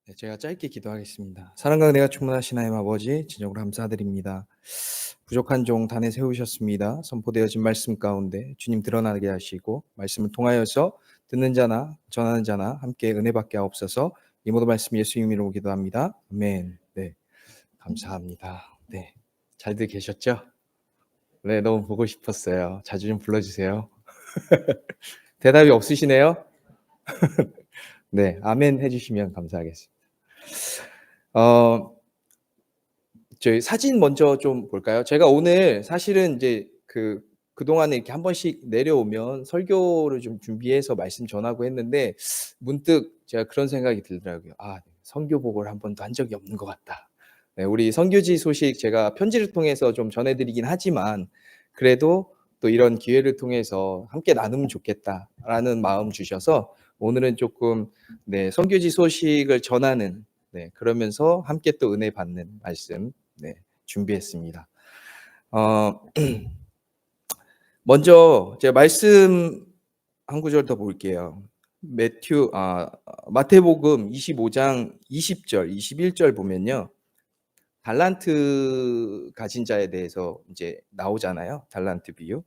네, 제가 짧게 기도하겠습니다. 사랑과 은혜가 충만하신 하나님 아버지, 진정으로 감사드립니다. 부족한 종 단에 세우셨습니다. 선포되어진 말씀 가운데 주님 드러나게 하시고 말씀을 통하여서 듣는 자나 전하는 자나 함께 은혜 받게 하옵소서. 이 모든 말씀 예수 이름으로 기도합니다. 아멘. 네, 감사합니다. 네, 잘들 계셨죠? 네, 너무 보고 싶었어요. 자주 좀 불러주세요. 대답이 없으시네요? 네, 아멘 해주시면 감사하겠습니다. 저희 사진 먼저 좀 볼까요? 제가 오늘 사실은 이제 그동안에 이렇게 한 번씩 내려오면 설교를 좀 준비해서 말씀 전하고 했는데 문득 제가 그런 생각이 들더라고요. '아, 선교 보고를 한 번도 한 적이 없는 것 같다.' 네, 우리 선교지 소식 제가 편지를 통해서 좀 전해 드리긴 하지만 그래도 또 이런 기회를 통해서 '함께 나누면 좋겠다.'라는 마음 주셔서 오늘은 조금 선교지 소식을 전하는 그러면서 함께 또 은혜 받는 말씀 준비했습니다. 어 먼저 제가 말씀 한 구절 더 볼게요. 마태복음 25장 20절, 21절 보면요. 달란트 가진 자에 대해서 이제 나오잖아요. 달란트 비유.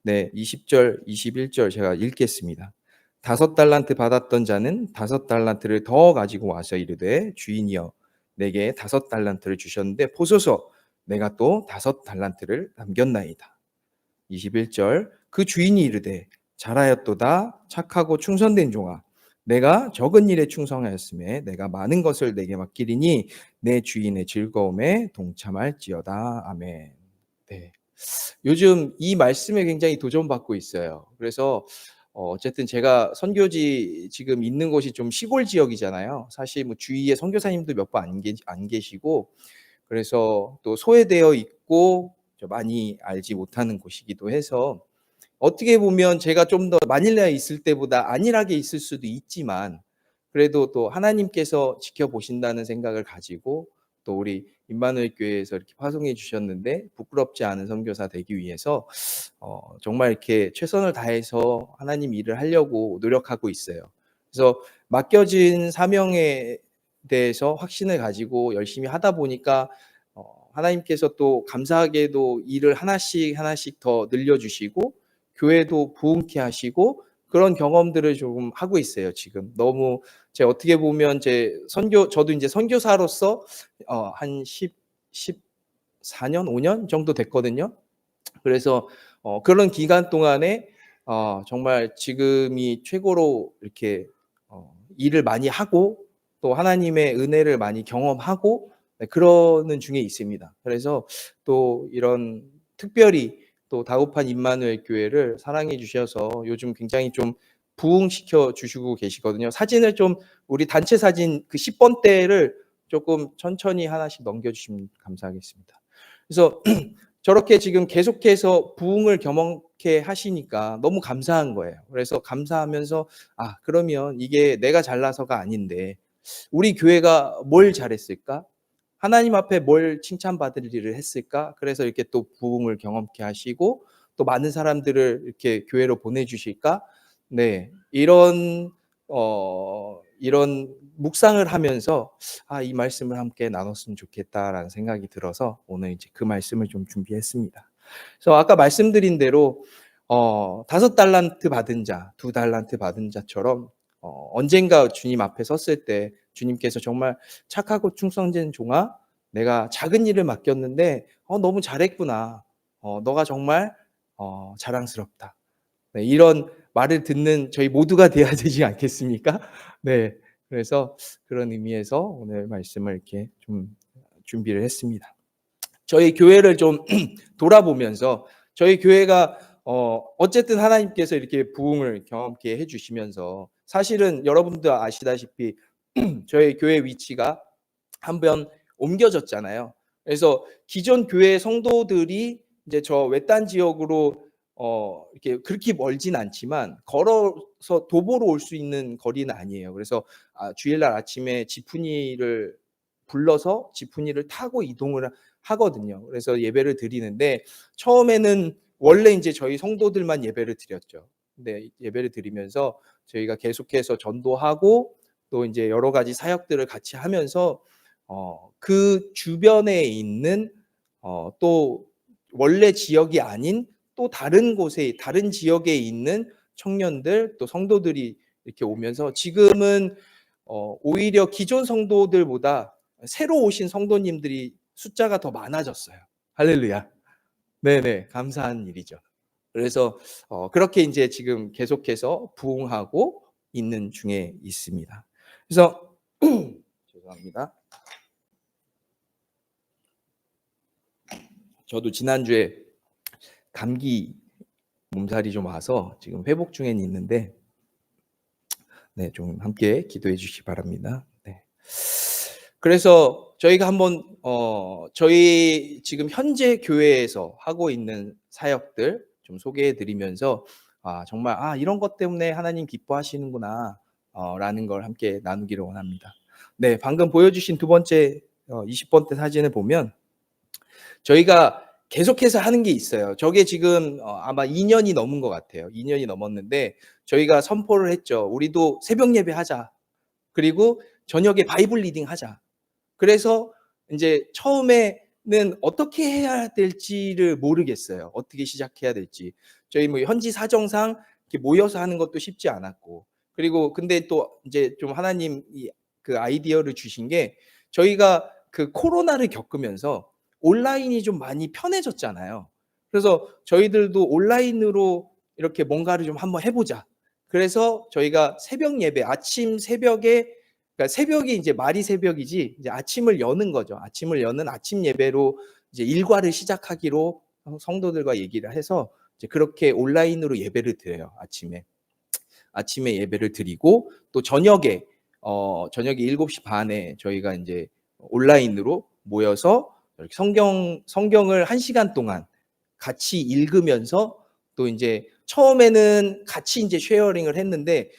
네, 20절, 21절 제가 읽겠습니다. 5달란트 받았던 자는 5달란트를 더 가지고 와서 이르되 주인이여 내게 5달란트를 주셨는데 보소서 내가 또 5달란트를 남겼나이다. 21절 그 주인이 이르되 잘하였도다 착하고 충성된 종아 내가 적은 일에 충성하였음에 내가 많은 것을 내게 맡기리니 내 주인의 즐거움에 동참할지어다. 아멘. 네. 요즘 이 말씀에 굉장히 도전받고 있어요. 그래서 어쨌든 제가 선교지 지금 있는 곳이 좀 시골 지역이잖아요. 사실 뭐 주위에 선교사님도 몇 분 안 계시고 그래서 또 소외되어 있고 많이 알지 못하는 곳이기도 해서 어떻게 보면 제가 좀 더 마닐라에 있을 때보다 안일하게 있을 수도 있지만 그래도 또 하나님께서 지켜보신다는 생각을 가지고 또 우리 임마누엘 교회에서 이렇게 파송해 주셨는데 부끄럽지 않은 선교사 되기 위해서 정말 이렇게 최선을 다해서 하나님 일을 하려고 노력하고 있어요. 그래서 맡겨진 사명에 대해서 확신을 가지고 열심히 하다 보니까 하나님께서 또 감사하게도 일을 하나씩 하나씩 더 늘려주시고 교회도 부흥케 하시고 그런 경험들을 조금 하고 있어요, 지금. 너무 제가 어떻게 보면 저도 이제 선교사로서 한 14년, 5년 정도 됐거든요. 그래서 그런 기간 동안에 정말 지금이 최고로 이렇게 일을 많이 하고 또 하나님의 은혜를 많이 경험하고 그러는 중에 있습니다. 그래서 또 이런 특별히 또 다급한 임마누엘 교회를 사랑해 주셔서 요즘 굉장히 좀 부흥시켜 주시고 계시거든요. 사진을 좀 우리 단체 사진 그 10번대를 조금 천천히 하나씩 넘겨 주시면 감사하겠습니다. 그래서 저렇게 지금 계속해서 부흥을 경험케 하시니까 너무 감사한 거예요. 그래서 감사하면서 그러면 이게 내가 잘나서가 아닌데 우리 교회가 뭘 잘했을까? 하나님 앞에 뭘 칭찬받을 일을 했을까? 그래서 이렇게 또 부흥을 경험케 하시고 또 많은 사람들을 이렇게 교회로 보내주실까? 네, 이런 묵상을 하면서 이 말씀을 함께 나눴으면 좋겠다라는 생각이 들어서 오늘 이제 그 말씀을 좀 준비했습니다. 그래서 아까 말씀드린 대로 5달란트 받은 자, 2달란트 받은 자처럼 언젠가 주님 앞에 섰을 때 주님께서 정말 착하고 충성된 종아, 내가 작은 일을 맡겼는데 너무 잘했구나. 너가 정말 자랑스럽다. 네, 이런 말을 듣는 저희 모두가 돼야 되지 않겠습니까? 네. 그래서 그런 의미에서 오늘 말씀을 이렇게 좀 준비를 했습니다. 저희 교회를 좀 돌아보면서 저희 교회가 어쨌든 하나님께서 이렇게 부흥을 경험케 해 주시면서 사실은 여러분도 아시다시피 저희 교회 위치가 한 번 옮겨졌잖아요. 그래서 기존 교회 성도들이 이제 저 외딴 지역으로 이렇게 그렇게 멀진 않지만 걸어서 도보로 올 수 있는 거리는 아니에요. 그래서 주일날 아침에 지푸니를 불러서 지푸니를 타고 이동을 하거든요. 그래서 예배를 드리는데 처음에는 원래 인제 저희 성도들만 예배를 드렸죠. 근데 예배를 드리면서 저희가 계속해서 전도하고 또 이제 여러 가지 사역들을 같이 하면서 그 주변에 있는 또 원래 지역이 아닌 또 다른 곳에 다른 지역에 있는 청년들 또 성도들이 이렇게 오면서 지금은 오히려 기존 성도들보다 새로 오신 성도님들이 숫자가 더 많아졌어요. 할렐루야. 네네. 감사한 일이죠. 그래서 그렇게 인제 지금 계속해서 부흥하고 있는 중에 있습니다. 그래서 죄송합니다. 저도 지난주에 감기 몸살이 좀 와서 지금 회복 중에 있는데 네, 좀 함께 기도해 주시기 바랍니다. 네. 그래서 저희가 한번 저희 지금 현재 교회에서 하고 있는 사역들 좀 소개해 드리면서 정말 이런 것 때문에 하나님 기뻐하시는구나 라는 걸 함께 나누기를 원합니다. 네, 방금 보여주신 두 번째 20번째 사진을 보면 저희가 계속해서 하는 게 있어요. 저게 지금 아마 2년이 넘은 것 같아요. 2년이 넘었는데 저희가 선포를 했죠. 우리도 새벽 예배하자. 그리고 저녁에 바이블 리딩 하자. 그래서 인제 처음에는 어떻게 해야 될지를 모르겠어요. 어떻게 시작해야 될지. 저희 뭐 현지 사정상 이렇게 모여서 하는 것도 쉽지 않았고. 그리고 근데 또 인제 좀 하나님이 그 아이디어를 주신 게 저희가 그 코로나를 겪으면서 온라인이 좀 많이 편해졌잖아요. 그래서 저희들도 온라인으로 이렇게 뭔가를 좀 한번 해 보자. 그래서 저희가 새벽 예배 아침 새벽에 그러니까 새벽이 이제 말이 새벽이지 이제 아침을 여는 거죠. 아침을 여는 아침 예배로 이제 일과를 시작하기로 성도들과 얘기를 해서 이제 그렇게 온라인으로 예배를 드려요. 아침에 예배를 드리고 또 저녁에 7시 반에 저희가 인제 온라인으로 모여서 이렇게 성경을 1시간 동안 같이 읽으면서 또 인제 처음에는 같이 인제 쉐어링을 했는데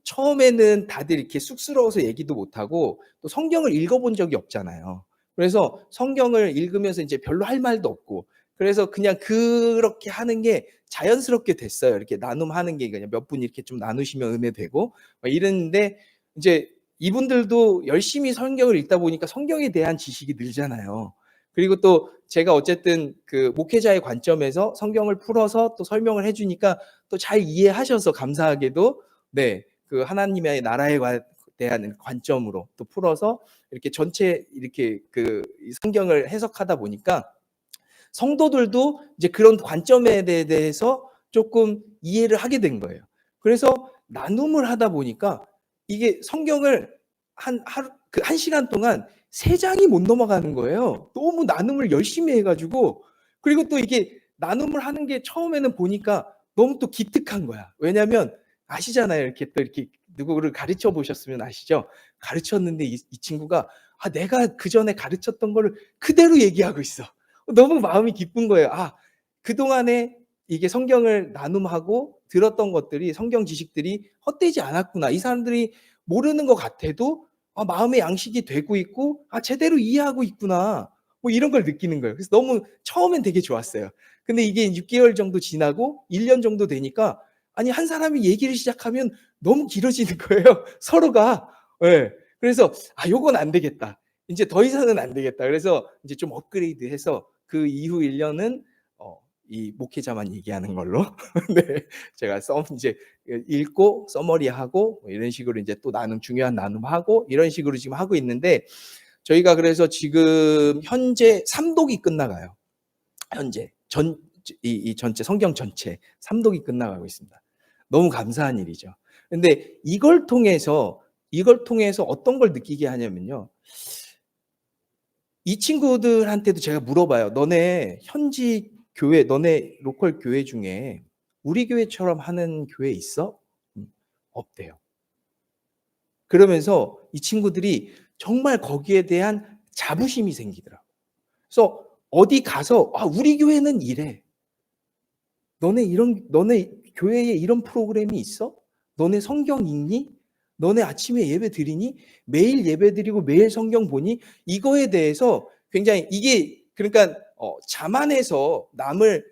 처음에는 다들 이렇게 쑥스러워서 얘기도 못 하고 또 성경을 읽어본 적이 없잖아요. 그래서 성경을 읽으면서 이제 별로 할 말도 없고 그래서 그냥 그렇게 하는 게 자연스럽게 됐어요. 이렇게 나눔하는 게 그냥 몇 분 이렇게 좀 나누시면 은혜 되고 막 이랬는데 이제 이분들도 열심히 성경을 읽다 보니까 성경에 대한 지식이 늘잖아요. 그리고 또 제가 어쨌든 그 목회자의 관점에서 성경을 풀어서 또 설명을 해 주니까 또 잘 이해하셔서 감사하게도 네. 그 하나님의 나라에 대한 관점으로 또 풀어서 이렇게 전체 이렇게 그 성경을 해석하다 보니까 성도들도 이제 그런 관점에 대해서 조금 이해를 하게 된 거예요. 그래서 나눔을 하다 보니까 이게 성경을 하루 그 1시간 동안 3장이 못 넘어가는 거예요. 너무 나눔을 열심히 해 가지고 그리고 또 이게 나눔을 하는 게 처음에는 보니까 너무 또 기특한 거야. 왜냐면 아시잖아요. 이렇게 또 이렇게 누구를 가르쳐 보셨으면 아시죠? 가르쳤는데 이 친구가 내가 그전에 가르쳤던 거를 그대로 얘기하고 있어. 너무 마음이 기쁜 거예요. 그동안에 이게 성경을 나눔하고 들었던 것들이 성경 지식들이 헛되지 않았구나. 이 사람들이 모르는 것 같아도 마음의 양식이 되고 있고 제대로 이해하고 있구나. 뭐 이런 걸 느끼는 거예요. 그래서 너무 처음엔 되게 좋았어요. 근데 이게 6개월 정도 지나고 1년 정도 되니까 아니 한 사람이 얘기를 시작하면 너무 길어지는 거예요. 서로가. 예. 그래서 요건 안 되겠다. 인제 더 이상은 안 되겠다. 그래서 이제 좀 업그레이드해서 그 이후 1년은 이 목회자만 얘기하는 걸로 네. 제가 이제 읽고 서머리하고 뭐 이런 식으로 인제 또 중요한 나눔하고 이런 식으로 지금 하고 있는데 저희가 그래서 지금 현재 3독이 끝나가요. 현재 이 전체 성경 전체 3독이 끝나가고 있습니다. 너무 감사한 일이죠. 근데 이걸 통해서 어떤 걸 느끼게 하냐면요. 이 친구들한테도 제가 물어봐요. "너네 현지 교회, 너네 로컬 교회 중에 우리 교회처럼 하는 교회 있어?" 없대요. 그러면서 이 친구들이 정말 거기에 대한 자부심이 생기더라고요. 그래서 어디 가서 우리 교회는 이래. 너네 교회에 이런 프로그램이 있어? 너네 성경 읽니? 너네 아침에 예배 드리니? 매일 예배 드리고 매일 성경 보니?" 이거에 대해서 굉장히 이게 그러니까 자만해서 남을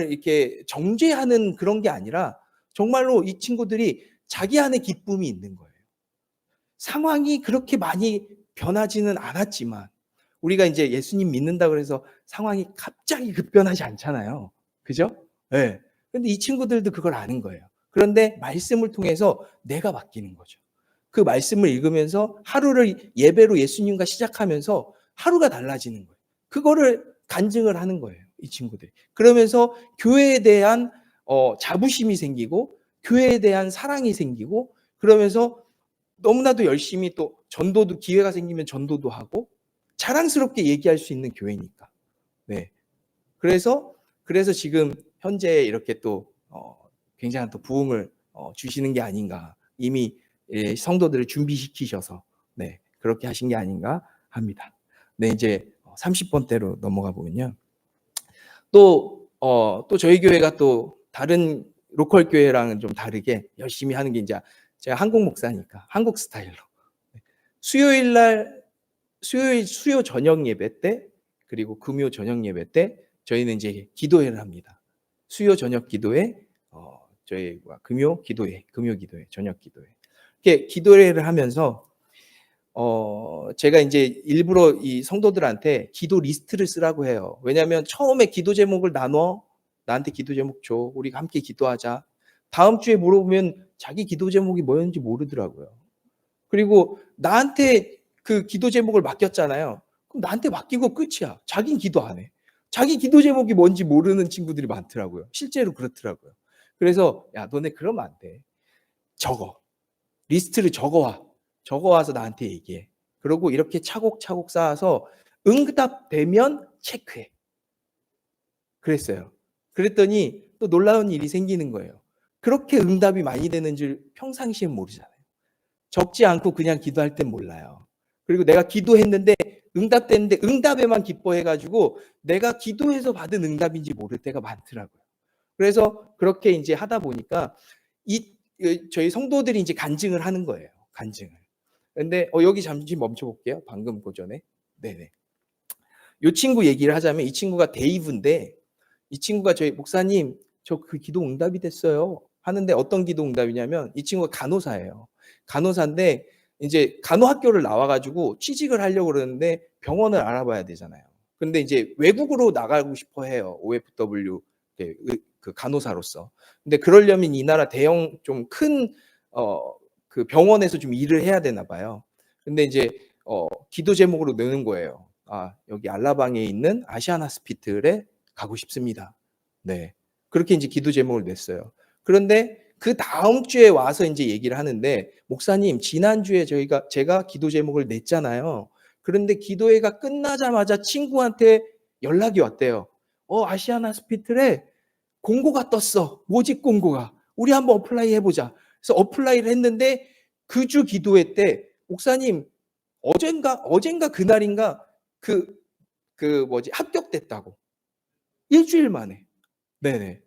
이렇게 정죄하는 그런 게 아니라 정말로 이 친구들이 자기 안에 기쁨이 있는 거예요. 상황이 그렇게 많이 변하지는 않았지만 우리가 인제 예수님 믿는다 그래서 상황이 갑자기 급변하지 않잖아요. 그죠? 예. 근데 이 친구들도 그걸 아는 거예요. 그런데 말씀을 통해서 내가 바뀌는 거죠. 그 말씀을 읽으면서 하루를 예배로 예수님과 시작하면서 하루가 달라지는 거예요. 그거를 간증을 하는 거예요, 이 친구들이. 그러면서 교회에 대한 자부심이 생기고 교회에 대한 사랑이 생기고 그러면서 너무나도 열심히 또 전도도 기회가 생기면 전도도 하고 자랑스럽게 얘기할 수 있는 교회니까. 네. 그래서 지금 현재 이렇게 또 굉장한 또 부흥을 주시는 게 아닌가. 이미 예 성도들을 준비시키셔서 네 그렇게 하신 게 아닌가 합니다. 네 이제 30번대로 넘어가 보면요. 또 저희 교회가 또 다른 로컬 교회랑은 좀 다르게 열심히 하는 게 인제 제가 한국 목사니까 한국 스타일로 수요일 날 수요 저녁 예배 때 그리고 금요 저녁 예배 때 저희는 이제 기도회를 합니다. 수요 저녁 기도회 저희 금요 기도회, 저녁 기도회. 이렇게 기도회를 하면서 제가 인제 일부러 이 성도들한테 기도 리스트를 쓰라고 해요. 왜냐하면 처음에 기도 제목을 나눠 "나한테 기도 제목 줘. 우리가 함께 기도하자." 다음 주에 물어보면 자기 기도 제목이 뭐였는지 모르더라고요. 그리고 나한테 그 기도 제목을 맡겼잖아요. 그럼 나한테 맡기고 끝이야. 자기는 기도 안 해. 자기 기도 제목이 뭔지 모르는 친구들이 많더라고요. 실제로 그렇더라고요. 그래서 "야 너네 그러면 안 돼. 적어. 리스트를 적어 와. 적어 와서 나한테 얘기해. 그러고 이렇게 차곡차곡 쌓아서 응답되면 체크해." 그랬어요. 그랬더니 또 놀라운 일이 생기는 거예요. 그렇게 응답이 많이 되는 줄 평상시엔 모르잖아요. 적지 않고 그냥 기도할 땐 몰라요. 그리고 내가 기도했는데 응답됐는데 응답에만 기뻐해 가지고 내가 기도해서 받은 응답인지 모를 때가 많더라고요. 그래서 그렇게 인제 하다 보니까 저희 성도들이 인제 간증을 하는 거예요, 간증을. 근데 여기 잠시 멈춰 볼게요. 방금 그 전에. 네네. 요 친구 얘기를 하자면 이 친구가 데이브인데 이 친구가 저희 "목사님 저 그 기도 응답이 됐어요." 하는데 어떤 기도 응답이냐면 이 친구가 간호사예요. 간호사인데 인제 간호학교를 나와 가지고 취직을 하려고 그러는데 병원을 알아봐야 되잖아요. 근데 이제 외국으로 나가고 싶어 해요. OFW 그 간호사로서. 근데 그러려면 이 나라 대형 좀 큰 그 병원에서 좀 일을 해야 되나 봐요. 근데 인제 기도 제목으로 넣는 거예요. "아 여기 알라방에 있는 아시안 하스피털에 가고 싶습니다." 네. 그렇게 인제 기도 제목을 냈어요. 그런데 그다음 주에 와서 인제 얘기를 하는데 "목사님 지난주에 제가 기도 제목을 냈잖아요. 그런데 기도회가 끝나자마자 친구한테 연락이 왔대요. 아시안 하스피털에 공고가 떴어. 모집 공고가. 우리 한번 어플라이 해 보자." 그래서 어플라이를 했는데 그 주 기도회 때 목사님 어젠가 그날인가 합격됐다고. 일 주일 만에. 네네.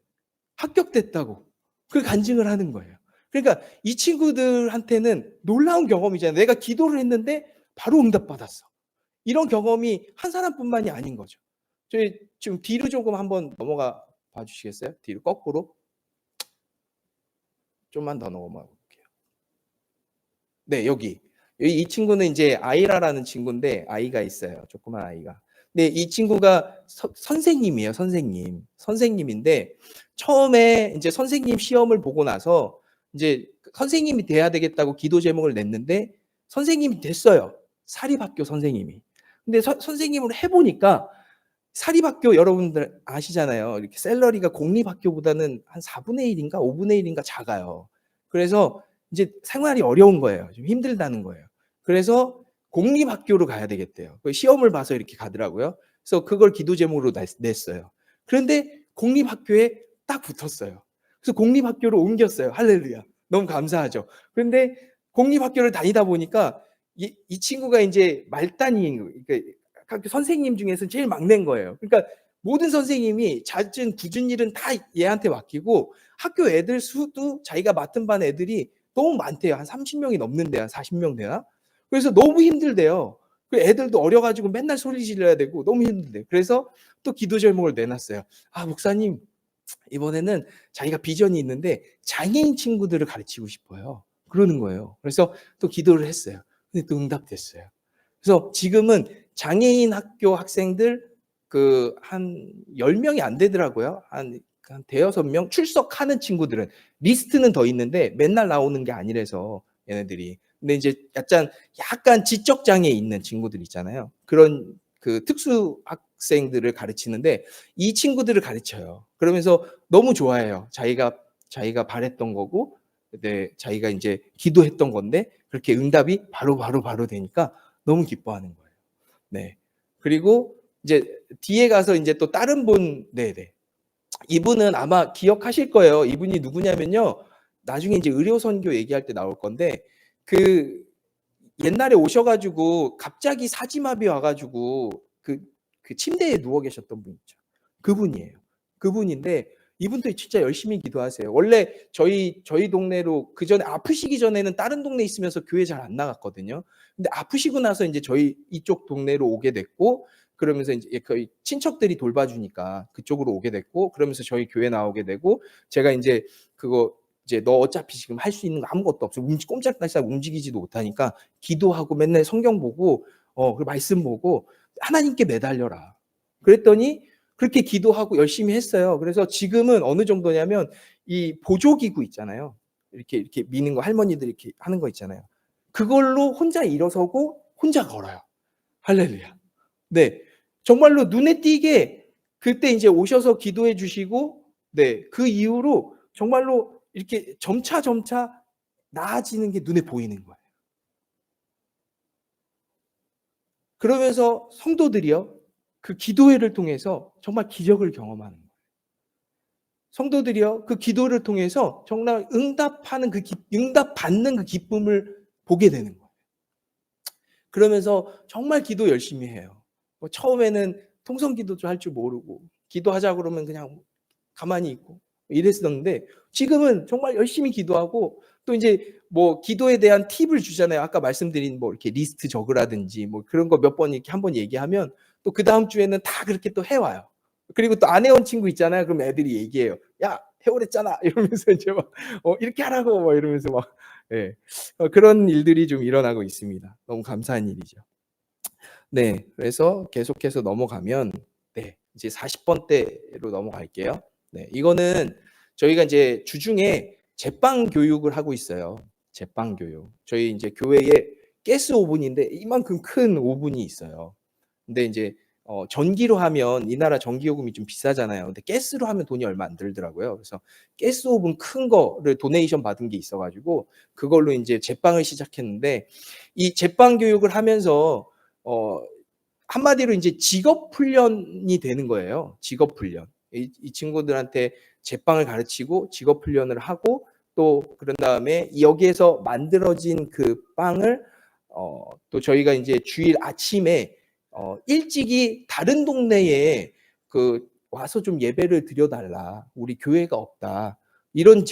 합격됐다고. 그 간증을 하는 거예요. 그러니까 이 친구들한테는 놀라운 경험이잖아요. 내가 기도를 했는데 바로 응답받았어. 이런 경험이 한 사람뿐만이 아닌 거죠. 저희 지금 뒤로 조금 한번 넘어가 봐 주시겠어요? 뒤로 거꾸로. 좀만 더 넘어가 볼게요. 네 여기. 이 친구는 인제 아이라라는 친구인데 아이가 있어요, 조그만 아이가. 근데 이 친구가 선생님이에요, 선생님. 선생님인데 처음에 인제 선생님 시험을 보고 나서 인제 선생님이 돼야 되겠다고 기도 제목을 냈는데 선생님이 됐어요, 사립학교 선생님이. 근데 선생님을 해 보니까 사립학교 여러분들 아시잖아요. 이렇게 샐러리가 공립학교보다는 한 4분의 1 인가 5분의 1 인가 작아요. 그래서 이제 생활이 어려운 거예요. 좀 힘들다는 거예요. 그래서 공립학교로 가야 되겠대요. 그 시험을 봐서 이렇게 가더라고요. 그래서 그걸 기도 제목으로 냈어요. 그런데 공립학교에 딱 붙었어요. 그래서 공립학교로 옮겼어요. 할렐루야. 너무 감사하죠. 그런데 공립학교를 다니다 보니까 이 친구가 인제 말단이 그러니까 학교 선생님 중에서 제일 막내인 거예요. 그러니까 모든 선생님이 잦은 굳은 일은 다 얘한테 맡기고 학교 애들 수도 자기가 맡은 반 애들이 너무 많대요. 한 30 명이 넘는대요. 한 40명 되나? 그래서 너무 힘들대요. 그 애들도 어려 가지고 맨날 소리 질러야 되고 너무 힘들대요. 그래서 또 기도 제목을 내놨어요. "아 목사님 이번에는 자기가 비전이 있는데 장애인 친구들을 가르치고 싶어요. 그러는 거예요. 그래서 또 기도를 했어요. 근데 또 응답됐어요. 그래서 지금은 장애인 학교 학생들 한 10명이 안 되더라고요. 한 대여섯 명 출석하는 친구들은. 리스트는 더 있는데 맨날 나오는 게 아니라서 얘네들이. 근데 이제 약간 지적 장애 있는 친구들 있잖아요. 그런 특수 학생들을 가르치는데 이 친구들을 가르쳐요. 그러면서 너무 좋아해요. 자기가 바랬던 거고, 네, 자기가 이제 기도했던 건데 그렇게 응답이 바로 되니까 너무 기뻐하는 거예요. 네. 그리고 이제 뒤에 가서 이제 또 다른 분, 네네. 이분은 아마 기억하실 거예요. 이분이 누구냐면요. 나중에 이제 의료 선교 얘기할 때 나올 건데 그 옛날에 오셔 가지고 갑자기 사지마비 와 가지고 침대에 누워 계셨던 분 있죠. 그분이에요. 그분인데 이분도 진짜 열심히 기도하세요. 원래 저희 동네로 그전에 아프시기 전에는 다른 동네에 있으면서 교회 잘 안 나갔거든요. 근데 아프시고 나서 인제 저희 이쪽 동네로 오게 됐고, 그러면서 인제 거의 친척들이 돌봐주니까 그쪽으로 오게 됐고, 그러면서 저희 교회 나오게 되고, 제가 인제 그거 이제 "너 어차피 지금 할 수 있는 거 아무것도 없어. 꼼짝달싹 움직이지도 못하니까 기도하고 맨날 성경 보고 그 말씀 보고 하나님께 매달려라." 그랬더니 그렇게 기도하고 열심히 했어요. 그래서 지금은 어느 정도냐면 이 보조기구 있잖아요. 이렇게 미는 거 할머니들이 이렇게 하는 거 있잖아요. 그걸로 혼자 일어서고 혼자 걸어요. 할렐루야. 네. 정말로 눈에 띄게 그때 인제 오셔서 기도해 주시고, 네, 그 이후로 정말로 이렇게 점차 나아지는 게 눈에 보이는 거예요. 그러면서 성도들이요, 그 기도회를 통해서 정말 기적을 경험하는 거예요. 성도들이요, 그 기도를 통해서 정말 응답받는 그 기쁨을 보게 되는 거예요. 그러면서 정말 기도 열심히 해요. 처음에는 통성기도도 할 줄 모르고 기도하자 그러면 그냥 가만히 있고 이랬었는데, 지금은 정말 열심히 기도하고, 또 이제 뭐 기도에 대한 팁을 주잖아요. 아까 말씀드린 뭐 이렇게 리스트 적으라든지 뭐 그런 거 몇 번 이렇게 한번 얘기하면 또 그다음 주에는 다 그렇게 또 해 와요. 그리고 또 안 해온 친구 있잖아요. 그럼 애들이 얘기해요. "야, 해 오랬잖아." 이러면서 이제 막 "이렇게 하라고." 막 이러면서 막, 예. 그런 일들이 좀 일어나고 있습니다. 너무 감사한 일이죠. 네. 그래서 계속해서 넘어가면, 네, 이제 40번 번째로 넘어갈게요. 네. 이거는 저희가 인제 주중에 제빵 교육을 하고 있어요. 제빵 교육. 저희 인제 교회에 가스 오븐인데 이만큼 큰 오븐이 있어요. 근데 인제 전기로 하면 이 나라 전기 요금이 좀 비싸잖아요. 근데 가스로 하면 돈이 얼마 안 들더라고요. 그래서 가스 오븐 큰 거를 도네이션 받은 게 있어 가지고 그걸로 인제 제빵을 시작했는데, 이 제빵 교육을 하면서 어 한마디로 인제 직업 훈련이 되는 거예요. 직업 훈련. 이 친구들한테 제빵을 가르치고 직업 훈련을 하고, 또 그런 다음에 여기에서 만들어진 그 빵을 또 저희가 인제 주일 아침에 일찍이 다른 동네에 "와서 좀 예배를 드려 달라. 우리 교회가 없다." 이런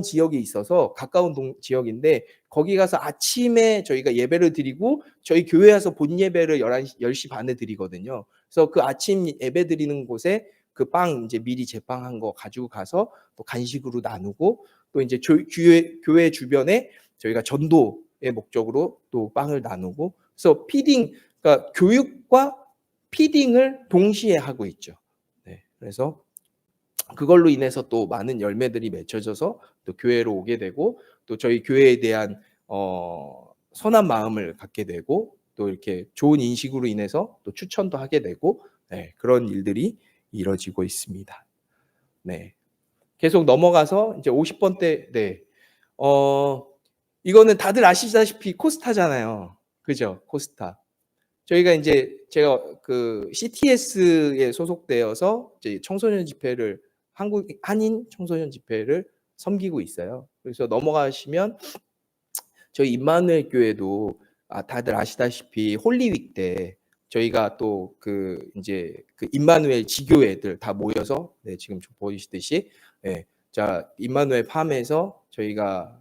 지역이 있어서 가까운 지역인데, 거기 가서 아침에 저희가 예배를 드리고 저희 교회 와서 본예배를 10시 반에 드리거든요. 그래서 그 아침 예배 드리는 곳에 그 빵 인제 미리 제빵한 거 가지고 가서 또 간식으로 나누고, 또 인제 교회 주변에 저희가 전도의 목적으로 또 빵을 나누고, 그래서 그러니까 교육과 피딩을 동시에 하고 있죠. 네. 그래서 그걸로 인해서 또 많은 열매들이 맺혀져서 또 교회로 오게 되고, 또 저희 교회에 대한 선한 마음을 갖게 되고, 또 이렇게 좋은 인식으로 인해서 또 추천도 하게 되고, 네, 그런 일들이 이뤄지고 있습니다. 네. 계속 넘어가서 이제 50번 번째, 네. 어 이거는 다들 아시다시피 코스타잖아요. 그죠? 코스타. 저희가 인제 제가 CTS에 소속되어서 이제 청소년 집회를 한인 청소년 집회를 섬기고 있어요. 그래서 넘어가시면 저희 임마누엘 교회도 다들 아시다시피 홀리윅 때 저희가 또 인제 임마누엘 지교회들 다 모여서, 네, 지금 보이시듯이, 예, 자 임마누엘 팜에서 저희가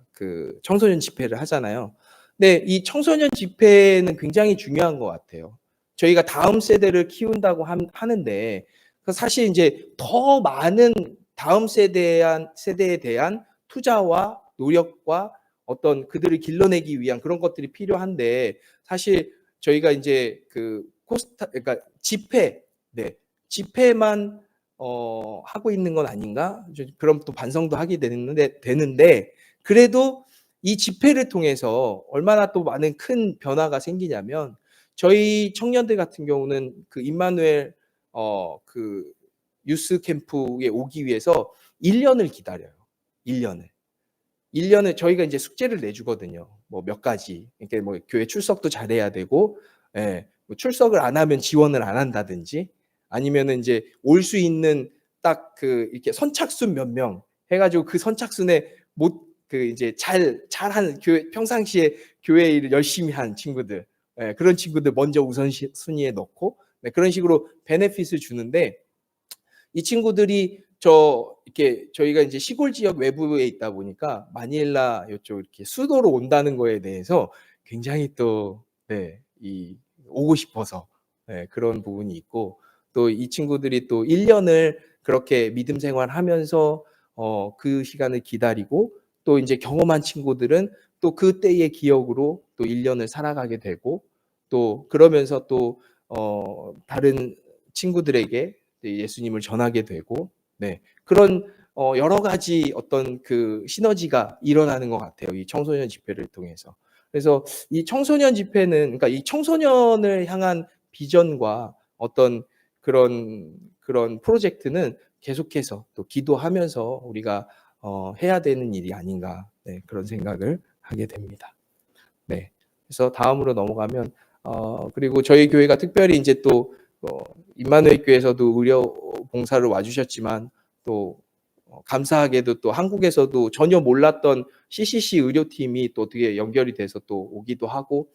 청소년 집회를 하잖아요. 근데 이 청소년 집회는 굉장히 중요한 것 같아요. 저희가 다음 세대를 키운다고 하는데, 사실 인제 더 많은 다음 세대에 대한 투자와 노력과 어떤 그들을 길러내기 위한 그런 것들이 필요한데 사실 저희가 이제 그 코스타 그러니까 집회 네. 집회만 하고 있는 건 아닌가? 그럼 또 반성도 하게 되는데 그래도 이 집회를 통해서 얼마나 또 많은 큰 변화가 생기냐면 저희 청년들 같은 경우는 그 임마누엘 그 유스 캠프에 오기 위해서 1 년을 기다려요. 1 년을. 1 년을 저희가 인제 숙제를 내주거든요. 뭐 몇 가지. 이렇게 뭐 교회 출석도 잘해야 되고 예 뭐 출석을 안 하면 지원을 안 한다든지 아니면은 인제 올 수 있는 딱 그 이렇게 선착순 몇 명 해 가지고 그 선착순에 못 그 이제 잘하는 교회 평상시에 교회 일을 열심히 한 친구들 예 그런 친구들 먼저 순위에 넣고 네 그런 식으로 베네핏을 주는데 이 친구들이 이렇게 저희가 이제 시골 지역 외부에 있다 보니까 마닐라 요쪽 이렇게 수도로 온다는 거에 대해서 굉장히 또 네 이 오고 싶어서 네 그런 부분이 있고 또 이 친구들이 또 1 년을 그렇게 믿음 생활하면서 그 시간을 기다리고 또 인제 경험한 친구들은 또 그때의 기억으로 또 1 년을 살아가게 되고 또 그러면서 또 다른 친구들에게 예수님을 전하게 되고 네 그런 여러 가지 어떤 그 시너지가 일어나는 것 같아요, 이 청소년 집회를 통해서. 그래서 이 청소년 집회는 그러니까 이 청소년을 향한 비전과 어떤 그런 프로젝트는 계속해서 또 기도하면서 우리가 해야 되는 일이 아닌가 네 그런 생각을 하게 됩니다. 네. 그래서 다음으로 넘어가면 그리고 저희 교회가 특별히 인제 또 임마누엘 교회에서도 의료 봉사를 와 주셨지만 또 감사하게도 또 한국에서도 전혀 몰랐던 CCC 의료팀이 또 어떻게 연결이 돼서 또 오기도 하고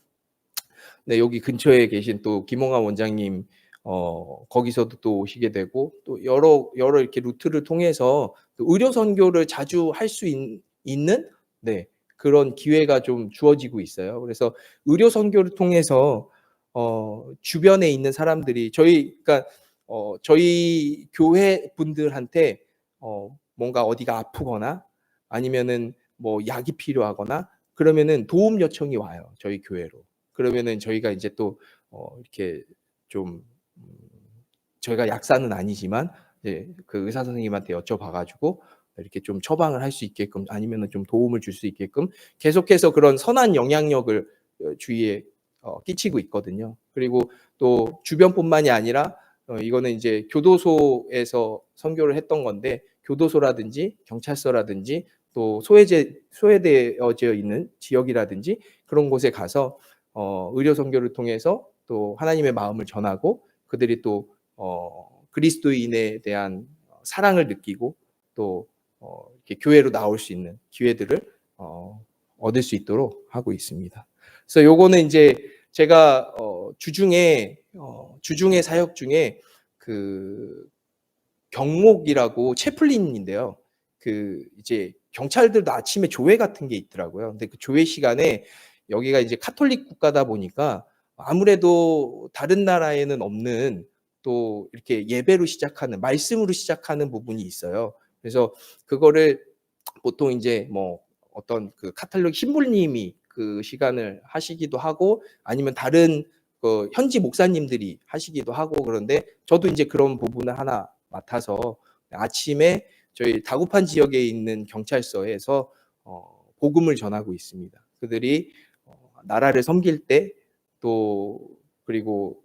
네 여기 근처에 계신 또 김홍환 원장님 거기서도 또 오시게 되고 또 여러 이렇게 루트를 통해서 또 의료 선교를 자주 할 수 있는 네 그런 기회가 좀 주어지고 있어요. 그래서 의료 선교를 통해서 주변에 있는 사람들이 그러니까 저희 교회 분들한테 뭔가 어디가 아프거나 아니면은 뭐 약이 필요하거나 그러면은 도움 요청이 와요, 저희 교회로. 그러면은 저희가 인제 또 이렇게 좀 저희가 약사는 아니지만 이제 그 의사 선생님한테 여쭤봐 가지고 이렇게 좀 처방을 할 수 있게끔 아니면은 좀 도움을 줄 수 있게끔 계속해서 그런 선한 영향력을 주위에 끼치고 있거든요. 그리고 또 주변뿐만이 아니라 이거는 인제 교도소에서 선교를 했던 건데 교도소라든지 경찰서라든지 또 소외되어져 있는 지역이라든지 그런 곳에 가서 의료 선교를 통해서 또 하나님의 마음을 전하고 그들이 또 그리스도인에 대한 사랑을 느끼고 또 이렇게 교회로 나올 수 있는 기회들을 얻을 수 있도록 하고 있습니다. 그래서 요거는 인제 제가 주중의 사역 중에 그 경목이라고 채플린인데요. 그 이제 경찰들도 아침에 조회 같은 게 있더라고요. 근데 그 조회 시간에 여기가 이제 카톨릭 국가다 보니까 아무래도 다른 나라에는 없는 또 이렇게 예배로 시작하는 말씀으로 시작하는 부분이 있어요. 그래서 그거를 보통 인제 뭐 어떤 그 카톨릭 신부님이 그 시간을 하시기도 하고 아니면 다른 그 현지 목사님들이 하시기도 하고 그런데 저도 인제 그런 부분을 하나 맡아서 아침에 저희 다구판 지역에 있는 경찰서에서 복음을 전하고 있습니다. 그들이 나라를 섬길 때 또 그리고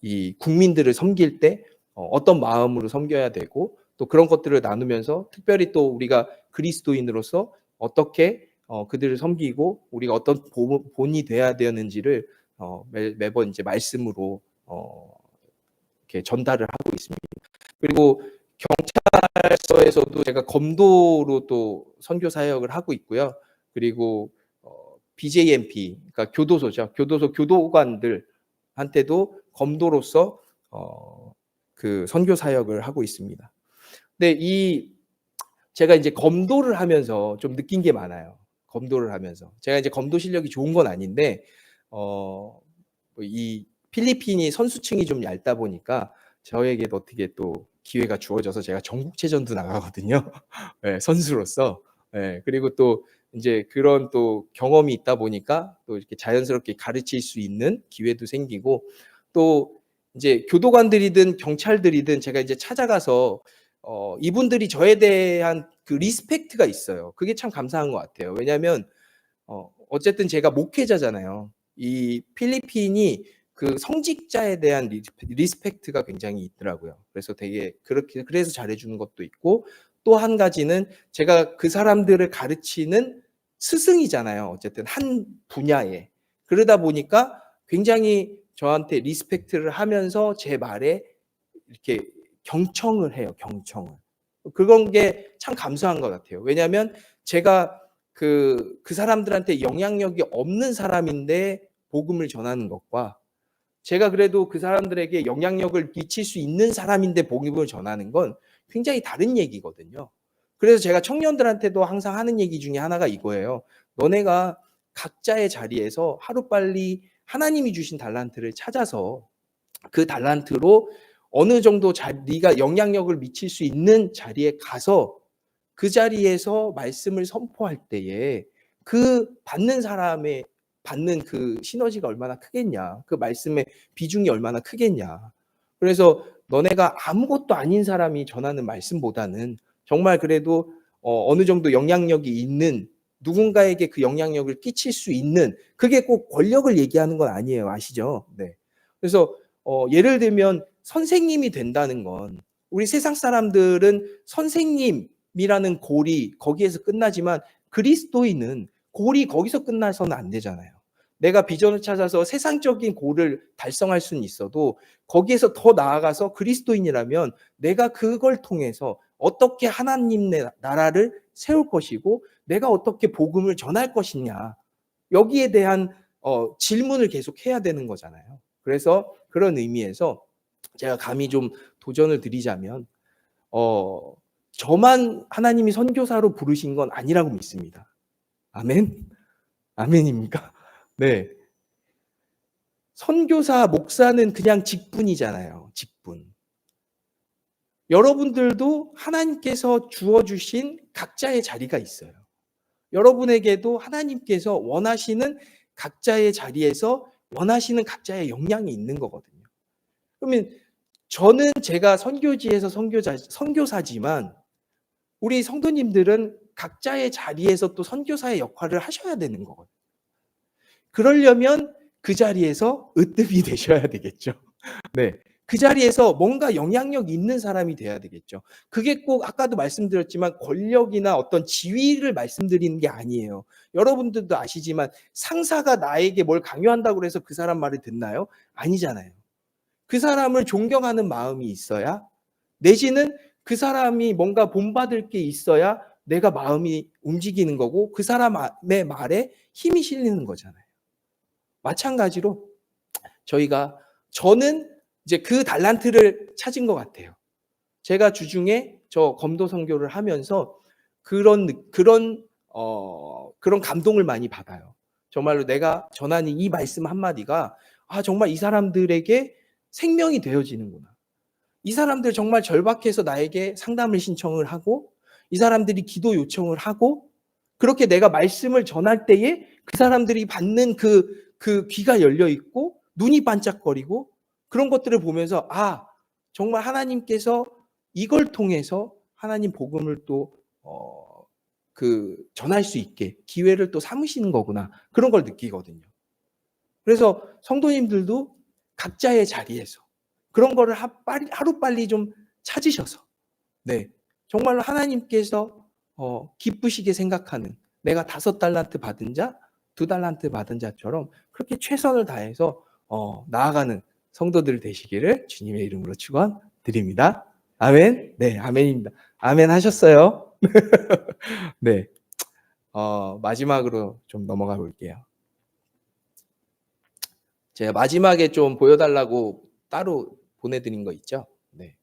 이 국민들을 섬길 때 어떤 마음으로 섬겨야 되고 또 그런 것들을 나누면서 특별히 또 우리가 그리스도인으로서 어떻게 그들을 섬기고 우리가 어떤 본이 돼야 되는지를 매번 이제 말씀으로 이렇게 전달을 하고 있습니다. 그리고 경찰서에서도 제가 검도로 또 선교 사역을 하고 있고요. 그리고 BJMP 그러니까 교도소죠. 교도소 교도관들한테도 검도로서 그 선교 사역을 하고 있습니다. 근데 제가 이제 검도를 하면서 좀 느낀 게 많아요. 검도를 하면서. 제가 이제 검도 실력이 좋은 건 아닌데 이 필리핀이 선수층이 좀 얇다 보니까 저에게도 어떻게 또 기회가 주어져서 제가 전국체전도 나가거든요. 예 선수로서. 예 그리고 또 인제 그런 또 경험이 있다 보니까 또 이렇게 자연스럽게 가르칠 수 있는 기회도 생기고 또 인제 교도관들이든 경찰들이든 제가 이제 찾아가서 이분들이 저에 대한 그 리스펙트가 있어요. 그게 참 감사한 것 같아요. 왜냐하면 어쨌든 제가 목회자잖아요. 이 필리핀이 그 성직자에 대한 리스펙트가 굉장히 있더라고요. 그래서 되게 그렇게 그래서 잘해 주는 것도 있고 또 한 가지는 제가 그 사람들을 가르치는 스승이잖아요. 어쨌든 한 분야에. 그러다 보니까 굉장히 저한테 리스펙트를 하면서 제 말에 이렇게 경청을 해요, 경청을. 그런 게 참 감사한 것 같아요. 왜냐하면 제가 그 사람들한테 영향력이 없는 사람인데 복음을 전하는 것과 제가 그래도 그 사람들에게 영향력을 미칠 수 있는 사람인데 복음을 전하는 건 굉장히 다른 얘기거든요. 그래서 제가 청년들한테도 항상 하는 얘기 중에 하나가 이거예요. 너네가 각자의 자리에서 하루빨리 하나님이 주신 달란트를 찾아서 그 달란트로 어느 정도 네가 영향력을 미칠 수 있는 자리에 가서 그 자리에서 말씀을 선포할 때에 그 받는 사람의 받는 그 시너지가 얼마나 크겠냐. 그 말씀의 비중이 얼마나 크겠냐. 그래서 너네가 아무것도 아닌 사람이 전하는 말씀보다는 정말 그래도 어느 정도 영향력이 있는 누군가에게 그 영향력을 끼칠 수 있는 그게 꼭 권력을 얘기하는 건 아니에요. 아시죠? 네. 그래서 예를 들면 선생님이 된다는 건 우리 세상 사람들은 선생님이라는 골이 거기에서 끝나지만 그리스도인은 골이 거기서 끝나서는 안 되잖아요. 내가 비전을 찾아서 세상적인 골을 달성할 수는 있어도 거기에서 더 나아가서 그리스도인이라면 내가 그걸 통해서 어떻게 하나님 나라를 세울 것이고 내가 어떻게 복음을 전할 것이냐. 여기에 대한 질문을 계속 해야 되는 거잖아요. 그래서 그런 의미에서 제가 감히 좀 도전을 드리자면 저만 하나님이 선교사로 부르신 건 아니라고 믿습니다. 아멘? 아멘입니까? 네. 선교사, 목사는 그냥 직분이잖아요. 직분. 여러분들도 하나님께서 주어주신 각자의 자리가 있어요. 여러분에게도 하나님께서 원하시는 각자의 자리에서 원하시는 각자의 역량이 있는 거거든요. 그러면 저는 제가 선교지에서 선교사지만 우리 성도님들은 각자의 자리에서 또 선교사의 역할을 하셔야 되는 거거든요. 그러려면 그 자리에서 으뜸이 되셔야 되겠죠. 네. 그 자리에서 뭔가 영향력 있는 사람이 돼야 되겠죠. 그게 꼭 아까도 말씀드렸지만 권력이나 어떤 지위를 말씀드리는 게 아니에요. 여러분들도 아시지만 상사가 나에게 뭘 강요한다고 해서 그 사람 말을 듣나요? 아니잖아요. 그 사람을 존경하는 마음이 있어야 내지는 그 사람이 뭔가 본받을 게 있어야 내가 마음이 움직이는 거고 그 사람의 말에 힘이 실리는 거잖아요. 마찬가지로 저는 이제 그 달란트를 찾은 것 같아요. 제가 주중에 저 검도 선교를 하면서 그런 감동을 많이 받아요. 정말로 내가 전하는 이 말씀 한마디가 정말 이 사람들에게 생명이 되어지는구나. 이 사람들 정말 절박해서 나에게 상담을 신청을 하고 이 사람들이 기도 요청을 하고 그렇게 내가 말씀을 전할 때에 그 사람들이 받는 그 귀가 열려 있고 눈이 반짝거리고 그런 것들을 보면서 정말 하나님께서 이걸 통해서 하나님 복음을 또 전할 수 있게 기회를 또 삼으시는 거구나. 그런 걸 느끼거든요. 그래서 성도님들도 각자의 자리에서 그런 거를 하루빨리 좀 찾으셔서 네. 정말로 하나님께서 기쁘시게 생각하는 내가 5달란트 받은 자, 2달란트 받은 자처럼 그렇게 최선을 다해서 나아가는 성도들 되시기를 주님의 이름으로 축원드립니다. 아멘. 네, 아멘입니다. 아멘 하셨어요? 네. 마지막으로 좀 넘어가 볼게요. 제가 마지막에 좀 보여달라고 따로 보내드린 거 있죠? 네.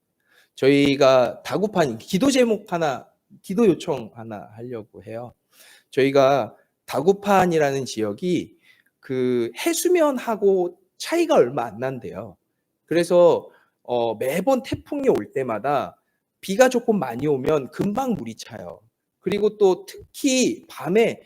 저희가 다구판 기도 제목 하나, 기도 요청 하나 하려고 해요. 저희가 다구판이라는 지역이 그 해수면하고 차이가 얼마 안 난대요. 그래서 매번 태풍이 올 때마다 비가 조금 많이 오면 금방 물이 차요. 그리고 또 특히 밤에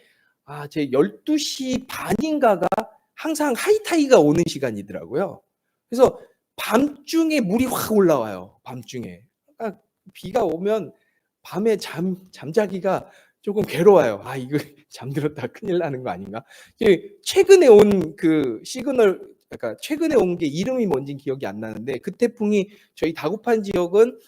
제 12시 반인가가 항상 하이타이가 오는 시간이더라고요. 그래서 밤중에 물이 확 올라와요. 밤중에. 그러니까 비가 오면 밤에 잠자기가 조금 괴로워요. 이거 잠들었다가 큰일 나는 거 아닌가? 최근에 온 그 시그널, 그러니까 최근에 온 게 이름이 뭔진 기억이 안 나는데, 그 태풍이 저희 다구판 지역은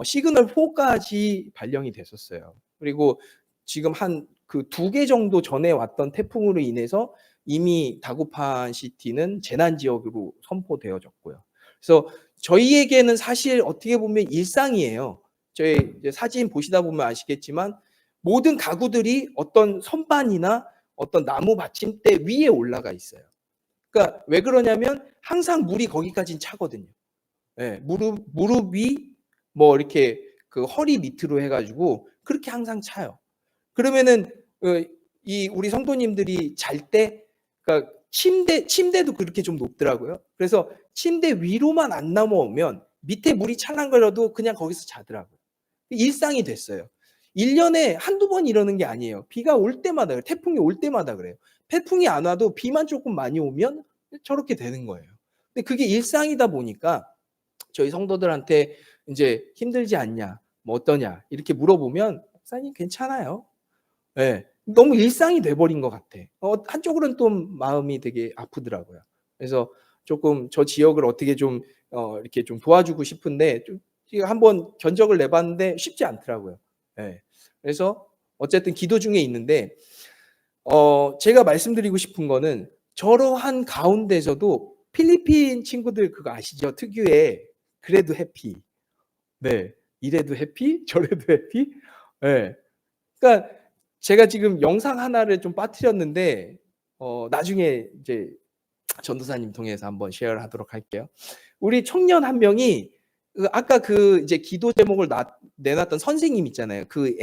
시그널 4까지 발령이 됐었어요. 그리고 지금 한 그 2개 정도 전에 왔던 태풍으로 인해서 이미 다구판 시티는 재난 지역으로 선포되어졌고요. 그래서 저희에게는 사실 어떻게 보면 일상이에요. 저희 이제 사진 보시다 보면 아시겠지만 모든 가구들이 어떤 선반이나 어떤 나무 받침대 위에 올라가 있어요. 그러니까 왜 그러냐면 항상 물이 거기까지는 차거든요. 예, 무릎 위, 뭐 이렇게 그 허리 밑으로 해가지고 그렇게 항상 차요. 그러면은 이 우리 성도님들이 잘 때, 그러니까 침대도 그렇게 좀 높더라고요. 그래서 침대 위로만 안 넘어오면 밑에 물이 찰랑거려도 그냥 거기서 자더라고요. 일상이 됐어요. 1년에 한두 번 이러는 게 아니에요. 비가 올 때마다 그래요. 태풍이 올 때마다 그래요. 태풍이 안 와도 비만 조금 많이 오면 저렇게 되는 거예요. 근데 그게 일상이다 보니까 저희 성도들한테 이제 힘들지 않냐, 뭐 어떠냐 이렇게 물어보면 목사님 괜찮아요. 예. 너무 일상이 돼 버린 것 같아. 한쪽으로는 또 마음이 되게 아프더라고요. 그래서 조금 저 지역을 어떻게 좀 이렇게 좀 도와주고 싶은데, 좀 한번 견적을 내 봤는데 쉽지 않더라고요. 예. 그래서 어쨌든 기도 중에 있는데, 제가 말씀드리고 싶은 거는 저러한 가운데서도 필리핀 친구들 그거 아시죠? 특유의 그래도 해피. 네. 이래도 해피, 저래도 해피. 예. 그러니까 제가 지금 영상 하나를 좀 빠뜨렸는데 나중에 이제 전도사님 통해서 한번 쉐어를 하도록 할게요. 우리 청년 한 명이 아까 그 이제 기도 제목을 내놨던 선생님 있잖아요. 그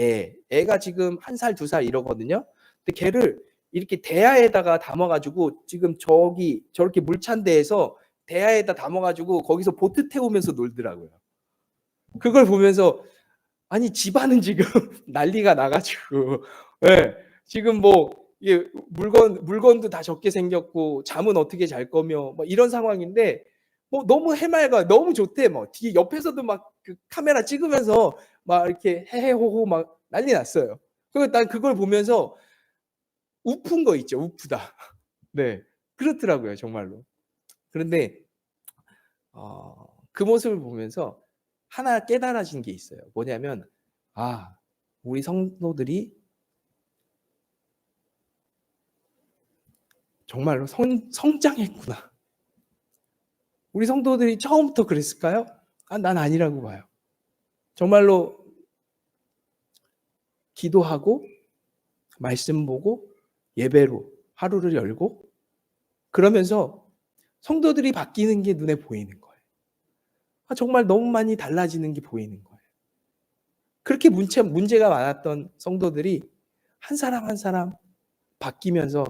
애가 지금 1살, 2살 이러거든요. 근데 걔를 이렇게 대야에다가 담아가지고 지금 저렇게 물찬 데에서 대야에다 담아가지고 거기서 보트 태우면서 놀더라고요. 그걸 보면서 아니 집안은 지금 난리가 나가지고, 예, 지금 뭐 이게 물건도 다 적게 생겼고 잠은 어떻게 잘 거며 뭐 이런 상황인데, 뭐 너무 해맑아, 너무 좋대. 뭐 뒤에 옆에서도 막 그 카메라 찍으면서 막 이렇게 헤헤호호 막 난리 났어요. 그리고 난 그걸 보면서 우픈 거 있죠, 우프다. 네, 그렇더라고요, 정말로. 그런데 그 모습을 보면서 하나 깨달아진 게 있어요. 뭐냐면 우리 성도들이 정말로 성장했구나. 우리 성도들이 처음부터 그랬을까요? 난 아니라고 봐요. 정말로 기도하고 말씀 보고 예배로 하루를 열고 그러면서 성도들이 바뀌는 게 눈에 보이는 거예요. 정말 너무 많이 달라지는 게 보이는 거예요. 그렇게 문제가 많았던 성도들이 한 사람 한 사람 바뀌면서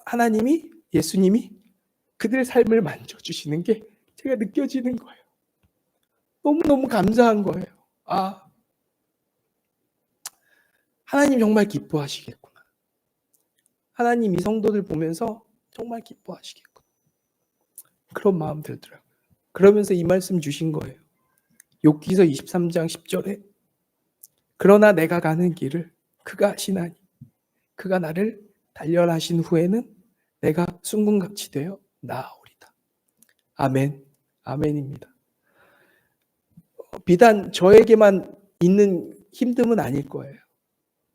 하나님이, 예수님이 그들의 삶을 만져주시는 게 제가 느껴지는 거예요. 너무너무 감사한 거예요. 하나님 정말 기뻐하시겠구나. 하나님 이 성도들 보면서 정말 기뻐하시겠구나. 그런 마음 들더라고요. 그러면서 이 말씀 주신 거예요. 욥기서 23장 10절에 그러나 내가 가는 길을 그가 아시나니 그가 나를 단련하신 후에는 내가 순금같이 되어 나아오리다. 아멘. 아멘입니다. 비단 저에게만 있는 힘듦은 아닐 거예요.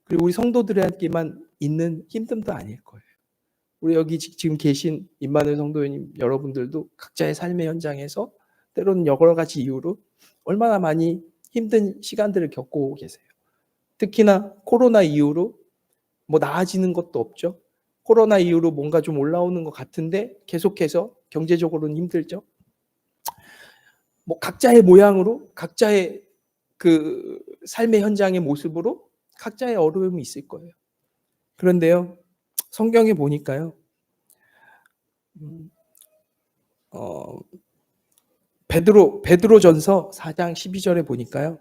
그리고 우리 성도들에게만 있는 힘듦도 아닐 거예요. 우리 여기 지금 계신 임마누엘 성도님 여러분들도 각자의 삶의 현장에서 때로는 여러 가지 이유로 얼마나 많이 힘든 시간들을 겪고 계세요. 특히나 코로나 이후로 뭐 나아지는 것도 없죠. 코로나 이후로 뭔가 좀 올라오는 것 같은데 계속해서 경제적으로는 힘들죠. 뭐 각자의 모양으로, 각자의 그 삶의 현장의 모습으로 각자의 어려움이 있을 거예요. 그런데요, 성경에 보니까요, 베드로전서 4장 12절에 보니까요,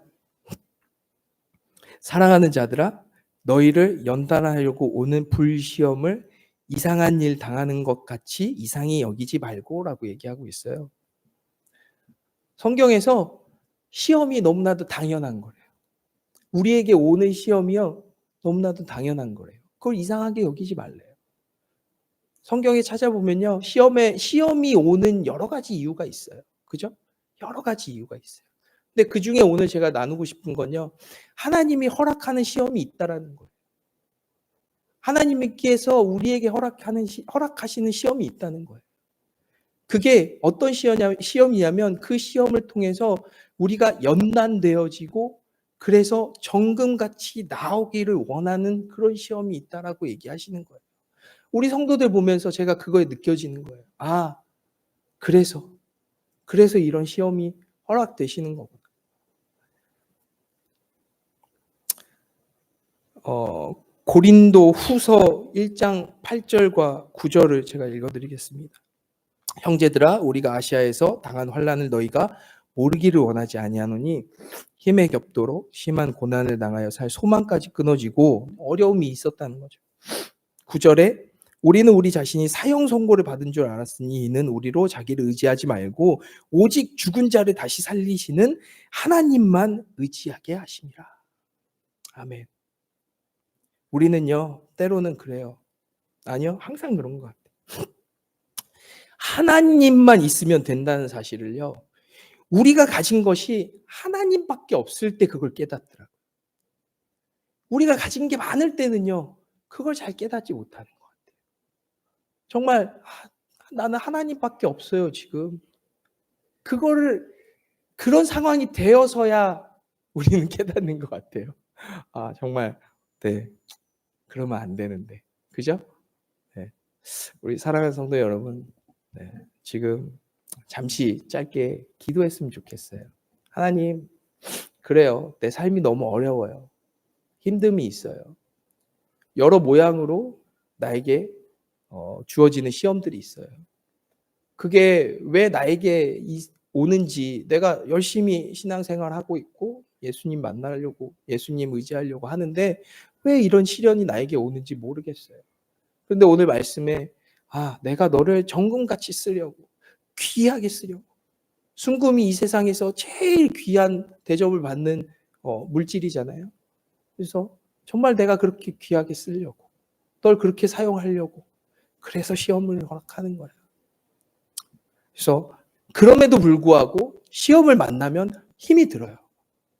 사랑하는 자들아 너희를 연단하려고 오는 불시험을 이상한 일 당하는 것 같이 이상히 여기지 말고라고 얘기하고 있어요. 성경에서 시험이 너무나도 당연한 거래요. 우리에게 오는 시험이요, 너무나도 당연한 거래요. 그걸 이상하게 여기지 말래요. 성경에 찾아보면요, 시험이 오는 여러 가지 이유가 있어요. 그죠? 여러 가지 이유가 있어요. 근데 그 중에 오늘 제가 나누고 싶은 건요, 하나님이 허락하는 시험이 있다라는 거예요. 하나님께서 우리에게 허락하시는 시험이 있다는 거예요. 그게 어떤 시험이냐면 그 시험을 통해서 우리가 연단되어지고 그래서 정금같이 나오기를 원하는 그런 시험이 있다라고 얘기하시는 거예요. 우리 성도들 보면서 제가 그거에 느껴지는 거예요. 아, 그래서 이런 시험이 허락되시는 거구나. 고린도 후서 1장 8절과 9절을 제가 읽어드리겠습니다. 형제들아, 우리가 아시아에서 당한 환난을 너희가 모르기를 원하지 아니하노니 힘에 겹도록 심한 고난을 당하여 살 소망까지 끊어지고 어려움이 있었다는 거죠. 9절에 우리는 우리 자신이 사형 선고를 받은 줄 알았으니 이는 우리로 자기를 의지하지 말고 오직 죽은 자를 다시 살리시는 하나님만 의지하게 하심이라. 아멘. 우리는요, 때로는 그래요. 아니요, 항상 그런 것 같아요. 하나님만 있으면 된다는 사실을요, 우리가 가진 것이 하나님밖에 없을 때 그걸 깨닫더라고요. 우리가 가진 게 많을 때는요, 그걸 잘 깨닫지 못하는 것 같아요. 정말 나는 하나님밖에 없어요, 지금. 그거를 그런 상황이 되어서야 우리는 깨닫는 것 같아요. 아, 정말 네, 그러면 안 되는데. 그죠? 네. 우리 사랑하는 성도 여러분, 네, 지금 잠시 짧게 기도했으면 좋겠어요. 하나님, 그래요. 내 삶이 너무 어려워요. 힘듦이 있어요. 여러 모양으로 나에게 주어지는 시험들이 있어요. 그게 왜 나에게 오는지, 내가 열심히 신앙생활하고 있고 예수님 만나려고, 예수님 의지하려고 하는데 왜 이런 시련이 나에게 오는지 모르겠어요. 그런데 오늘 말씀에 내가 너를 정금같이 쓰려고, 귀하게 쓰려고, 순금이 이 세상에서 제일 귀한 대접을 받는 물질이잖아요. 그래서 정말 내가 그렇게 귀하게 쓰려고, 널 그렇게 사용하려고, 그래서 시험을 허락하는 거예요. 그래서 그럼에도 불구하고 시험을 만나면 힘이 들어요.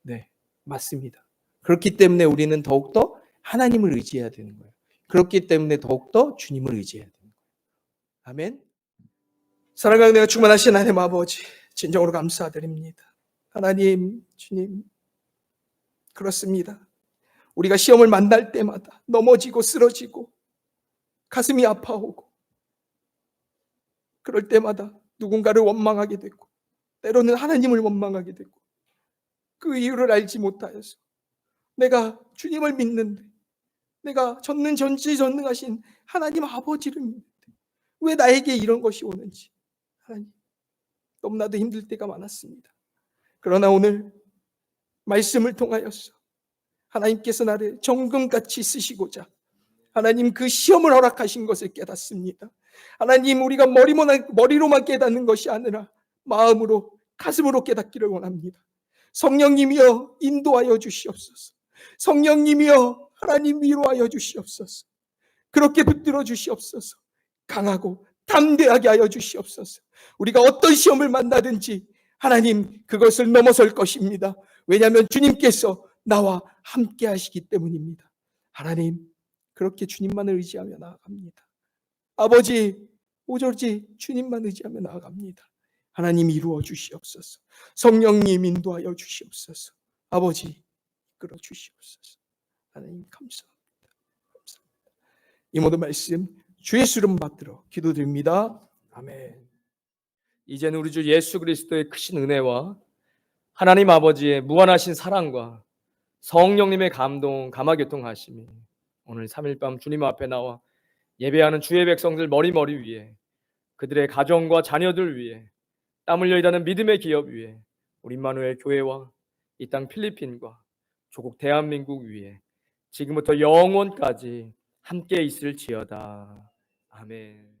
네, 맞습니다. 그렇기 때문에 우리는 더욱더 하나님을 의지해야 되는 거예요. 그렇기 때문에 더욱더 주님을 의지해야 되는 거예요. 아멘. 사랑하는 내가 충만하신 하나님 아버지, 진정으로 감사드립니다. 하나님, 주님, 그렇습니다. 우리가 시험을 만날 때마다 넘어지고 쓰러지고 가슴이 아파오고 그럴 때마다 누군가를 원망하게 되고 때로는 하나님을 원망하게 되고 그 이유를 알지 못하여서 내가 주님을 믿는데, 내가 전지전능하신 하나님 아버지를 믿는데 왜 나에게 이런 것이 오는지 하나님, 너무나도 힘들 때가 많았습니다. 그러나 오늘 말씀을 통하여서 하나님께서 나를 정금같이 쓰시고자 하나님 그 시험을 허락하신 것을 깨닫습니다. 하나님, 우리가 머리로만 깨닫는 것이 아니라 마음으로, 가슴으로 깨닫기를 원합니다. 성령님이여 인도하여 주시옵소서. 성령님이여 하나님 위로하여 주시옵소서. 그렇게 붙들어 주시옵소서. 강하고 담대하게 하여 주시옵소서. 우리가 어떤 시험을 만나든지 하나님 그것을 넘어설 것입니다. 왜냐하면 주님께서 나와 함께 하시기 때문입니다. 하나님, 그렇게 주님만을 의지하며 나아갑니다. 아버지, 오로지 주님만 의지하며 나아갑니다. 하나님 이루어 주시옵소서. 성령님 인도하여 주시옵소서. 아버지 이끌어 주시옵소서. 하나님 감사합니다. 이 모든 말씀 주 예수 이름 받들어 기도드립니다. 아멘. 이제는 우리 주 예수 그리스도의 크신 은혜와 하나님 아버지의 무한하신 사랑과 성령님의 감화교통하심이 오늘 3일 밤 주님 앞에 나와 예배하는 주의 백성들 머리 위에, 그들의 가정과 자녀들 위에, 땀 흘려 일하는 믿음의 기업 위에, 우리 임마누엘 교회와 이 땅 필리핀과 조국 대한민국 위에 지금부터 영원까지 함께 있을지어다. 아멘.